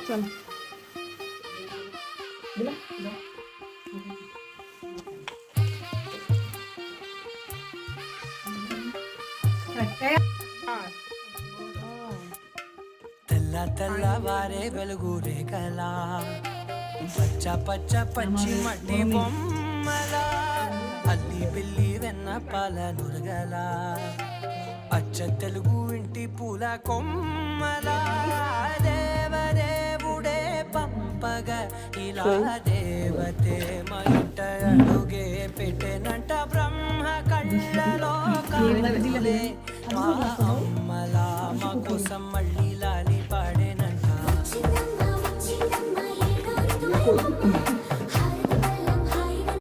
चल बोला తెల్ల తెల్లవారే వెలుగురే కలా పచ్చ పచ్చ పచ్చి మట్టి బొమ్మల అల్లి బిల్లి వెన్న పాల నురగల అచ్చ తెలుగు ఇంటి పూల కొమ్మల దేవదేవుడే పంపగ ఇలా దేవతే మా ఇంట అడుగే పెట్టెనంట బ్రహ్మ కళ్ళలో కాంతులే మా అమ్మలా మా కోసం మళ్ళీ లాలి పాడేనంట